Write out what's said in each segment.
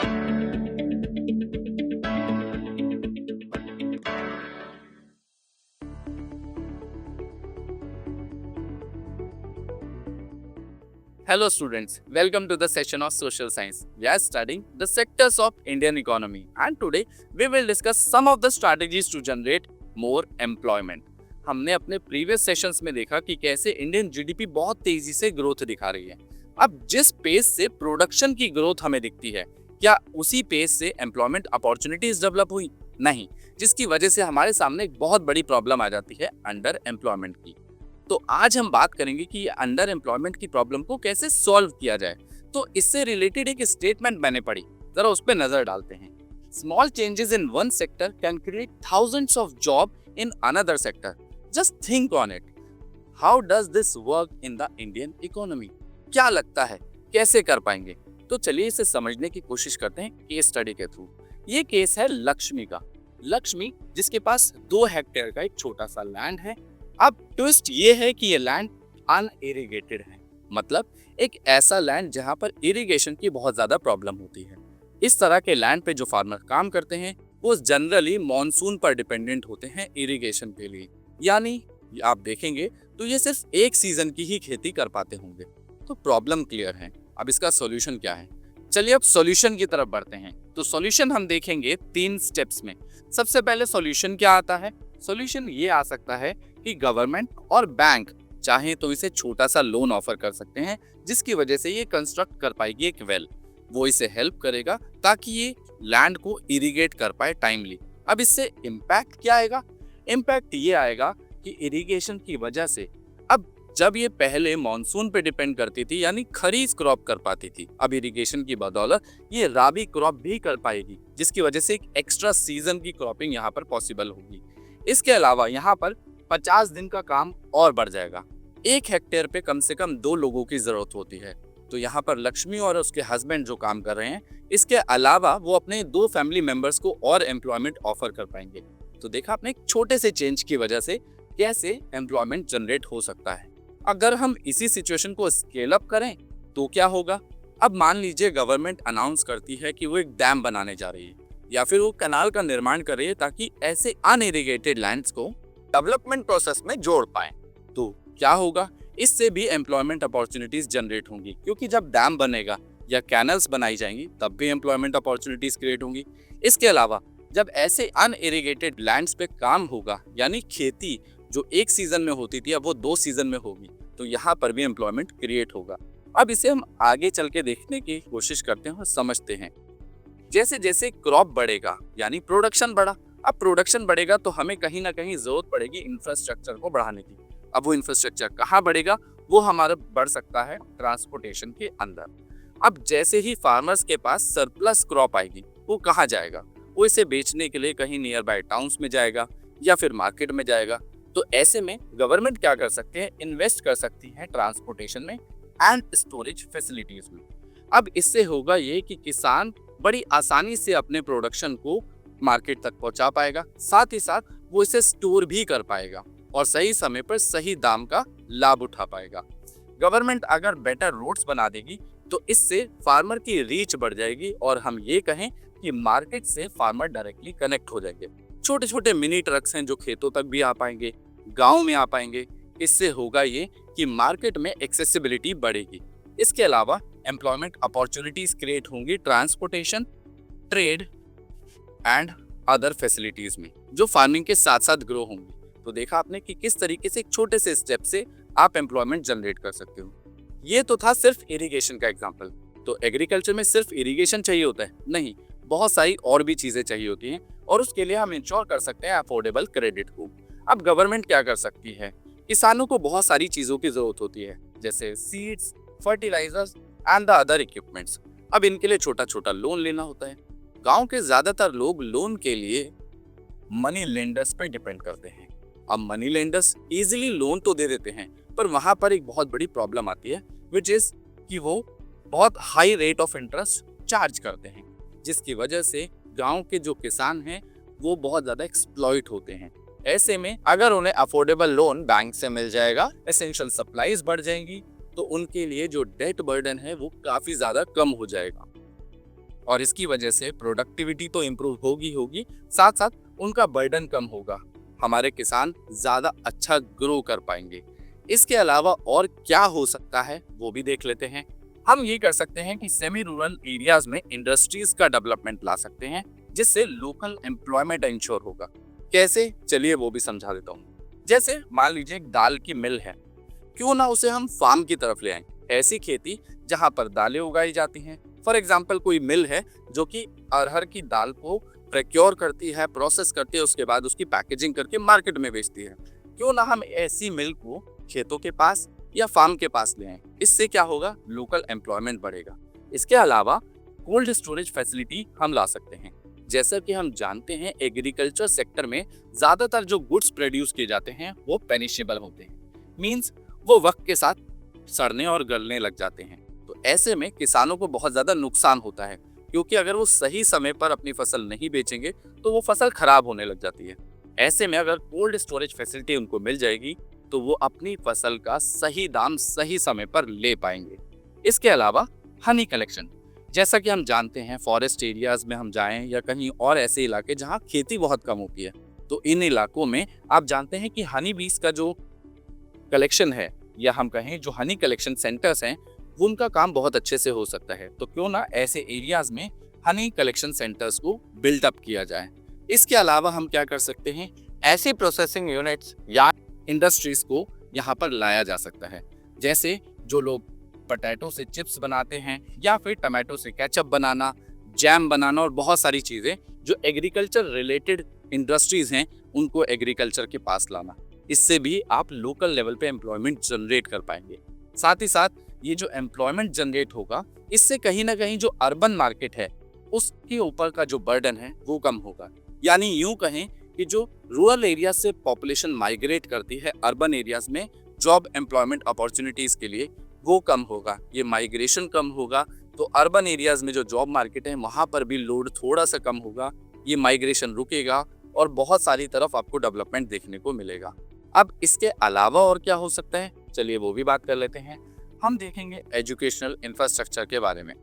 Hello students, welcome to the session of Social Science. We are studying the sectors of Indian economy and today we will discuss some of the strategies to generate more employment. हमने अपने previous sessions में देखा कि कैसे Indian GDP बहुत तेजी से growth दिखा रही है। अब जिस पेस से प्रोडक्शन की ग्रोथ हमें दिखती है, क्या उसी पेस से एम्प्लॉयमेंट अपॉर्चुनिटीज डेवलप हुई? नहीं, जिसकी वजह से हमारे सामने एक बहुत बड़ी प्रॉब्लम आ जाती है अंडर एम्प्लॉयमेंट की। तो आज हम बात करेंगे कि अंडर एम्प्लॉयमेंट की प्रॉब्लम को कैसे सॉल्व किया जाए। तो इससे रिलेटेड एक स्टेटमेंट मैंने पढ़ी, जरा उस पर नजर डालते हैं। Small changes in one sector can create thousands of job in another sector. Just think on it. How does this work in the Indian economy? क्या लगता है कैसे कर पाएंगे? तो चलिए इसे समझने की कोशिश करते हैं केस स्टडी के थ्रू। ये केस है लक्ष्मी का। लक्ष्मी जिसके पास 2 हेक्टेयर का एक छोटा सा लैंड है। अब ट्विस्ट ये है कि ये लैंड अनइरिगेटेड है, मतलब एक ऐसा लैंड जहां पर इरिगेशन की बहुत ज्यादा प्रॉब्लम होती है। इस तरह के लैंड पे जो फार्मर काम करते हैं वो जनरली मॉनसून पर डिपेंडेंट होते हैं इरिगेशन के लिए। यानी आप देखेंगे तो ये सिर्फ एक सीजन की ही खेती कर पाते होंगे। तो प्रॉब्लम क्लियर है। अब इसका सॉल्यूशन क्या है? चलिए अब सॉल्यूशन की तरफ बढ़ते हैं। तो सॉल्यूशन हम देखेंगे 3 स्टेप्स में। सबसे पहले सॉल्यूशन क्या आता है? सॉल्यूशन ये आ सकता है कि गवर्नमेंट और बैंक चाहे तो इसे छोटा सा लोन ऑफर कर सकते हैं, जिसकी वजह से ये कंस्ट्रक्ट कर पाएगी एक वेल। वो इसे हेल्प करेगा ताकि ये लैंड को इरिगेट कर पाए टाइमली। अब इससे इम्पैक्ट क्या आएगा? इम्पैक्ट ये आएगा कि इरिगेशन की वजह से अब जब ये पहले मॉनसून पे डिपेंड करती थी, यानी खरीफ क्रॉप कर पाती थी, अब इरिगेशन की बदौलत ये राबी क्रॉप भी कर पाएगी, जिसकी वजह से एक एक्स्ट्रा सीजन की क्रॉपिंग यहाँ पर पॉसिबल होगी। इसके अलावा यहाँ पर 50 दिन का काम और बढ़ जाएगा। 1 हेक्टेयर पे कम से कम 2 लोगों की जरूरत होती है। तो यहाँ पर लक्ष्मी और उसके हस्बैंड जो काम कर रहे हैं, इसके अलावा वो अपने 2 फैमिली मेंबर्स को और एम्प्लॉयमेंट ऑफर कर पाएंगे। तो देखा आपने, एक छोटे से चेंज की वजह से कैसे एम्प्लॉयमेंट जनरेट हो सकता है। अगर हम इसी सिचुएशन को स्केल अप करें तो क्या होगा? अब मान लीजिए गवर्नमेंट अनाउंस करती है कि वो एक डैम बनाने जा रही है या फिर वो कैनाल का निर्माण कर रही है ताकि ऐसे अनइरिगेटेड लैंड्स को डेवलपमेंट प्रोसेस में जोड़ पाए। तो क्या होगा? इससे भी एम्प्लॉयमेंट अपॉर्चुनिटीज जनरेट होंगी, क्योंकि जब डैम बनेगा या कैनल्स बनाई जाएंगी तब भी एम्प्लॉयमेंट अपॉर्चुनिटीज क्रिएट होंगी। इसके अलावा जब ऐसे अनइरिगेटेड लैंड्स पे काम होगा, यानी खेती जो एक सीजन में होती थी अब वो 2 सीजन में होगी, तो यहाँ पर भी एम्प्लॉयमेंट क्रिएट होगा। अब इसे हम आगे चल के देखने की कोशिश करते हैं और समझते हैं। जैसे जैसे क्रॉप बढ़ेगा यानी प्रोडक्शन बढ़ा। अब प्रोडक्शन बढ़ेगा तो हमें कहीं ना कहीं जरूरत पड़ेगी इंफ्रास्ट्रक्चर को बढ़ाने की। अब वो इंफ्रास्ट्रक्चर कहाँ बढ़ेगा? वो हमारा बढ़ सकता है ट्रांसपोर्टेशन के अंदर। अब जैसे ही फार्मर्स के पास सरप्लस क्रॉप आएगी, वो कहाँ जाएगा? वो इसे बेचने के लिए कहीं नियर बाय टाउन्स में जाएगा या फिर मार्केट में जाएगा। तो ऐसे में गवर्नमेंट क्या कर सकते हैं? इन्वेस्ट कर सकती है ट्रांसपोर्टेशन में एंड स्टोरेज फैसिलिटीज में। अब इससे होगा ये कि किसान बड़ी आसानी से अपने प्रोडक्शन को मार्केट तक पहुंचा पाएगा, साथ ही साथ वो इसे स्टोर भी कर पाएगा और सही समय पर सही दाम का लाभ उठा पाएगा। गवर्नमेंट अगर बेटर रोड्स बना देगी तो इससे फार्मर की रीच बढ़ जाएगी और हम ये कहें कि मार्केट से फार्मर डायरेक्टली कनेक्ट हो जाएंगे। छोटे छोटे मिनी ट्रक्स हैं जो खेतों तक भी आ पाएंगे, गाँव में आ पाएंगे। इससे होगा ये कि मार्केट में एक्सेसिबिलिटी बढ़ेगी। इसके अलावा एम्प्लॉयमेंट अपॉर्चुनिटीज क्रिएट होंगी transportation, trade and other facilities में, जो फार्मिंग के साथ साथ ग्रो होंगी। तो देखा आपने कि किस तरीके से एक छोटे से स्टेप से आप एम्प्लॉयमेंट जनरेट कर सकते हो। ये तो था सिर्फ इरिगेशन का एग्जांपल। तो एग्रीकल्चर में सिर्फ इरिगेशन चाहिए होता है? नहीं, बहुत सारी और भी चीजें चाहिए होती हैं और उसके लिए हम इंश्योर कर सकते हैं अफोर्डेबल क्रेडिट को। अब गवर्नमेंट क्या कर सकती है? किसानों को बहुत सारी चीजों की जरूरत होती है, जैसे seeds, fertilisers and the other equipments. अब इनके लिए छोटा छोटा लोन लेना होता है। गांव के ज्यादातर लोग लोन के लिए मनी लेंडर्स पर डिपेंड करते हैं। अब मनी लेंडर्स इजीली लोन तो दे देते हैं, पर वहां पर एक बहुत बड़ी प्रॉब्लम आती है, विच इज कि वो बहुत high rate of interest charge करते हैं, जिसकी वजह से गांव के जो किसान हैं वो बहुत ज्यादा एक्सप्लॉइट होते हैं। ऐसे में अगर उन्हें अफोर्डेबल लोन बैंक से मिल जाएगा, एसेंशियल सप्लाईज बढ़ जाएंगी, तो उनके लिए जो डेट बर्डन है वो काफी ज्यादा कम हो जाएगा। और इसकी वजह से प्रोडक्टिविटी तो इम्प्रूव होगी होगी, साथ साथ उनका बर्डन कम होगा, हमारे किसान ज़्यादा अच्छा ग्रो कर पाएंगे। इसके अलावा और क्या हो सकता है वो भी देख लेते हैं। हम ये कर सकते हैं कि सेमी रूरल एरियाज में इंडस्ट्रीज का डेवलपमेंट ला सकते हैं, जिससे लोकल एम्प्लॉयमेंट इंश्योर होगा। कैसे, चलिए वो भी समझा देता हूँ। जैसे मान लीजिए एक दाल की मिल है, क्यों ना उसे हम फार्म की तरफ ले आएं। ऐसी खेती जहां पर दालें उगाई जाती हैं। फॉर एग्जाम्पल कोई मिल है जो कि अरहर की दाल को प्रोक्योर करती है, प्रोसेस करती है, उसके बाद उसकी पैकेजिंग करके मार्केट में बेचती है। क्यों ना हम ऐसी मिल को खेतों के पास या फार्म के पास ले आएं। इससे क्या होगा, लोकल एम्प्लॉयमेंट बढ़ेगा। इसके अलावा कोल्ड स्टोरेज फैसिलिटी हम ला सकते हैं। जैसा कि हम जानते हैं एग्रीकल्चर सेक्टर में ज्यादातर जो गुड्स प्रोड्यूस किए जाते हैं वो पेरिशेबल होते हैं, मींस वो वक्त के साथ सड़ने और गलने लग जाते हैं। तो ऐसे में किसानों को बहुत ज्यादा नुकसान होता है, क्योंकि अगर वो सही समय पर अपनी फसल नहीं बेचेंगे तो वो फसल खराब होने लग जाती है। ऐसे में अगर कोल्ड स्टोरेज फैसिलिटी उनको मिल जाएगी तो वो अपनी फसल का सही दाम सही समय पर ले पाएंगे। इसके अलावा हनी कलेक्शन, जैसा कि हम जानते हैं फॉरेस्ट एरियाज में हम जाएं या कहीं और ऐसे इलाके जहां खेती बहुत कम होती है, तो इन इलाकों में आप जानते हैं कि हनी बीज का जो कलेक्शन है, या हम कहें जो हनी कलेक्शन सेंटर्स हैं, वो उनका काम बहुत अच्छे से हो सकता है। तो क्यों ना ऐसे एरियाज में हनी कलेक्शन सेंटर्स को बिल्डअप किया जाए। इसके अलावा हम क्या कर सकते हैं, ऐसी प्रोसेसिंग यूनिट्स या इंडस्ट्रीज को यहाँ पर लाया जा सकता है। जैसे जो लोग पोटैटो से चिप्स बनाते हैं या फिर टमाटो से केचप बनाना, जैम बनाना और बहुत सारी चीज़ें जो एग्रीकल्चर रिलेटेड इंडस्ट्रीज हैं, उनको एग्रीकल्चर के पास लाना। इससे भी आप लोकल लेवल पे एम्प्लॉयमेंट जनरेट कर पाएंगे। साथ ही साथ ये जो एम्प्लॉयमेंट जनरेट होगा, इससे कहीं ना कहीं जो अर्बन मार्केट है उसके ऊपर का जो बर्डन है वो कम होगा। यानी यूं कहें कि जो रूरल एरिया से पॉपुलेशन माइग्रेट करती है अर्बन एरियाज में जॉब एम्प्लॉयमेंट अपॉर्चुनिटीज के लिए, वो कम होगा। ये माइग्रेशन कम होगा तो अर्बन एरियाज में जो जॉब मार्केट है वहां पर भी लोड थोड़ा सा कम होगा, ये माइग्रेशन रुकेगा और बहुत सारी तरफ आपको डेवलपमेंट देखने को मिलेगा। अब इसके अलावा और क्या हो सकता है, चलिए वो भी बात कर लेते हैं। हम देखेंगे एजुकेशनल इंफ्रास्ट्रक्चर के बारे में।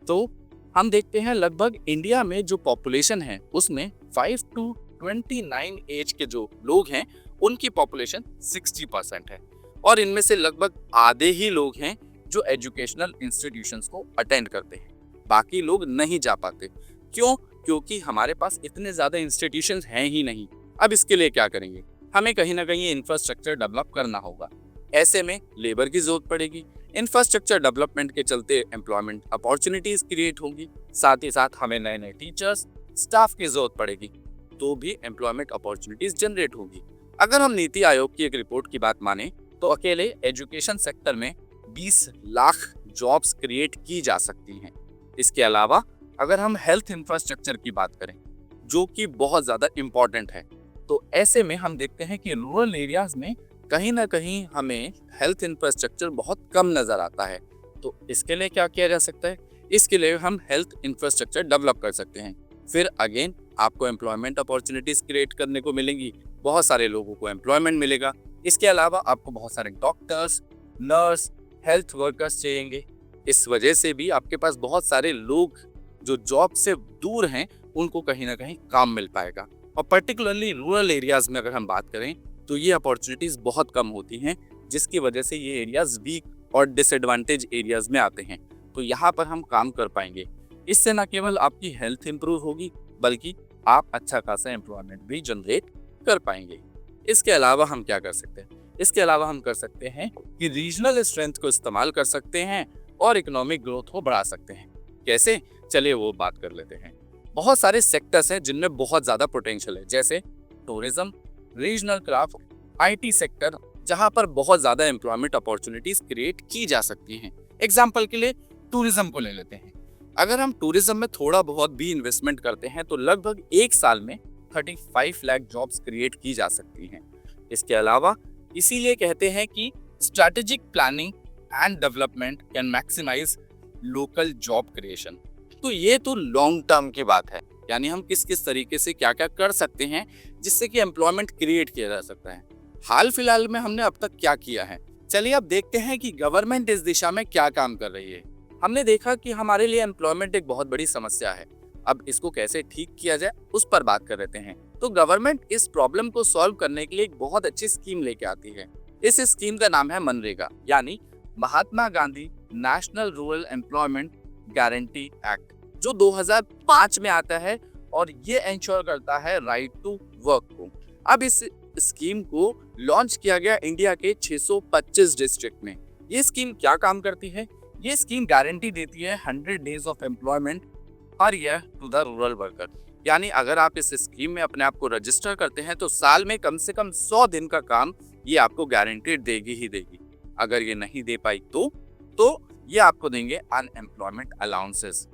तो हम देखते हैं लगभग इंडिया में जो पॉपुलेशन है उसमें 5 to 29 एज के जो लोग हैं उनकी पॉपुलेशन 60% है, और इनमें से लगभग आधे ही लोग हैं जो एजुकेशनल इंस्टीट्यूशंस को अटेंड करते हैं। बाकी लोग नहीं जा पाते। क्यों? क्योंकि हमारे पास इतने ज़्यादा इंस्टीट्यूशंस हैं ही नहीं। अब इसके लिए क्या करेंगे, हमें कहीं ना कहीं इंफ्रास्ट्रक्चर डेवलप करना होगा। ऐसे में लेबर की जरूरत पड़ेगी। इंफ्रास्ट्रक्चर डेवलपमेंट के चलते एम्प्लॉयमेंट अपॉर्चुनिटीज क्रिएट होंगी। साथ ही साथ हमें नए नए टीचर्स, स्टाफ की जरूरत पड़ेगी, तो भी एम्प्लॉयमेंट अपॉर्चुनिटीज जनरेट होगी। अगर हम नीति आयोग की एक रिपोर्ट की बात माने तो अकेले एजुकेशन सेक्टर में 20 लाख जॉब्स क्रिएट की जा सकती हैं। इसके अलावा अगर हम हेल्थ इंफ्रास्ट्रक्चर की बात करें, जो कि बहुत ज़्यादा इम्पॉर्टेंट है, तो ऐसे में हम देखते हैं कि रूरल एरियाज में कहीं ना कहीं हमें हेल्थ इंफ्रास्ट्रक्चर बहुत कम नज़र आता है। तो इसके लिए क्या किया जा सकता है, इसके लिए हम हेल्थ इंफ्रास्ट्रक्चर डेवलप कर सकते हैं। फिर अगेन आपको एम्प्लॉयमेंट अपॉर्चुनिटीज़ क्रिएट करने को मिलेंगी, बहुत सारे लोगों को एम्प्लॉयमेंट मिलेगा। इसके अलावा आपको बहुत सारे डॉक्टर्स, नर्स, हेल्थ वर्कर्स चाहिएंगे। इस वजह से भी आपके पास बहुत सारे लोग जो जॉब से दूर हैं उनको कहीं ना कहीं काम मिल पाएगा। और पर्टिकुलरली रूरल एरियाज में अगर हम बात करें तो ये अपॉर्चुनिटीज बहुत कम होती हैं, जिसकी वजह से ये एरियाज वीक और डिसएडवांटेज एरियाज में आते हैं। तो यहाँ पर हम काम कर पाएंगे। इससे न केवल आपकी हेल्थ इंप्रूव होगी, बल्कि आप अच्छा खासा एम्प्लॉयमेंट भी जनरेट कर पाएंगे। इसके अलावा हम क्या कर सकते हैं, इसके अलावा हम कर सकते हैं कि रीजनल स्ट्रेंथ को इस्तेमाल कर सकते हैं और इकोनॉमिक ग्रोथ को बढ़ा सकते हैं। कैसे, चलिए वो बात कर लेते हैं। बहुत सारे सेक्टर्स हैं जिनमें बहुत ज़्यादा पोटेंशियल है, जैसे tourism, regional craft, IT sector, जहां पर बहुत ज़्यादा एम्प्लॉयमेंट अपॉर्चुनिटीज क्रिएट की जा सकती हैं। एग्जाम्पल के लिए टूरिज्म को ले लेते हैं। अगर हम टूरिज्म में थोड़ा बहुत भी इन्वेस्टमेंट करते हैं तो लगभग एक साल में 35 लाख जॉब्स क्रिएट की जा सकती हैं। इसके अलावा इसीलिए कहते हैं कि strategic planning and development can maximise local job creation. तो ये तो लॉन्ग टर्म की बात है, यानी हम किस किस तरीके से क्या क्या कर सकते हैं जिससे कि एम्प्लॉयमेंट क्रिएट किया जा सकता है। हाल फिलहाल में हमने अब तक क्या किया है, चलिए अब देखते हैं कि गवर्नमेंट इस दिशा में क्या काम कर रही है। हमने देखा कि हमारे लिए एम्प्लॉयमेंट एक बहुत बड़ी समस्या है। अब इसको कैसे ठीक किया जाए उस पर बात कर लेते हैं। तो गवर्नमेंट इस प्रॉब्लम को सॉल्व करने के लिए एक बहुत अच्छी स्कीम लेके आती है। इस स्कीम का नाम है मनरेगा, यानी Mahatma Gandhi National Rural Employment Guarantee Act, जो 2005 में आता है और ये इंश्योर करता है राइट टू वर्क को। अब इस स्कीम को लॉन्च किया गया इंडिया के 625 डिस्ट्रिक्ट में। ये स्कीम क्या काम करती है? ये स्कीम गारंटी देती है 100 डेज ऑफ एम्प्लॉयमेंट हर year to the rural worker, यानी अगर आप इस स्कीम में अपने आप को रजिस्टर करते हैं तो साल में कम से कम 100 दिन का काम ये आपको गारंटीड देगी ही देगी। अगर ये नहीं दे पाई तो ये आपको देंगे अनएम्प्लॉयमेंट अलाउंसेस।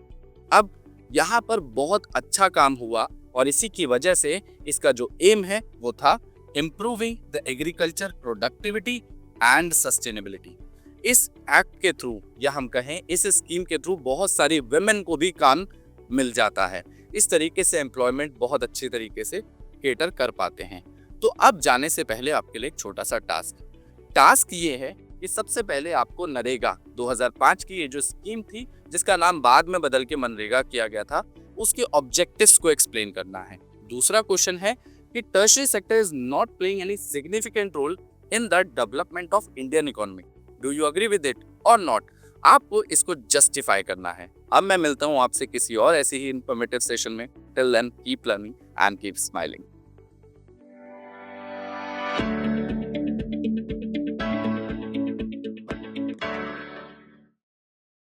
अब यहाँ पर बहुत अच्छा काम हुआ और इसी की वजह से इसका जो एम है वो था improving the agriculture productivity and sustainability. इस एक्ट के थ्रू या हम कहें इस स्कीम के थ्रू बहुत सारी वुमेन को भी काम मिल जाता है। इस तरीके से एम्प्लॉयमेंट बहुत अच्छे तरीके से केटर कर पाते हैं। तो अब जाने से पहले आपके लिए एक छोटा सा टास्क ये है कि सबसे पहले आपको नरेगा 2005 की ये जो स्कीम थी, जिसका नाम बाद में बदल के मनरेगा किया गया था, उसके ऑब्जेक्टिव्स को एक्सप्लेन करना है। दूसरा क्वेश्चन है कि tertiary sector is not playing any significant role in the development of Indian economy. Do you agree with it और नॉट? आपको इसको जस्टिफाई करना है। अब मैं मिलता हूँ आपसे किसी और ऐसी ही इंफॉर्मेटिव सेशन में। Till then keep learning and keep smiling.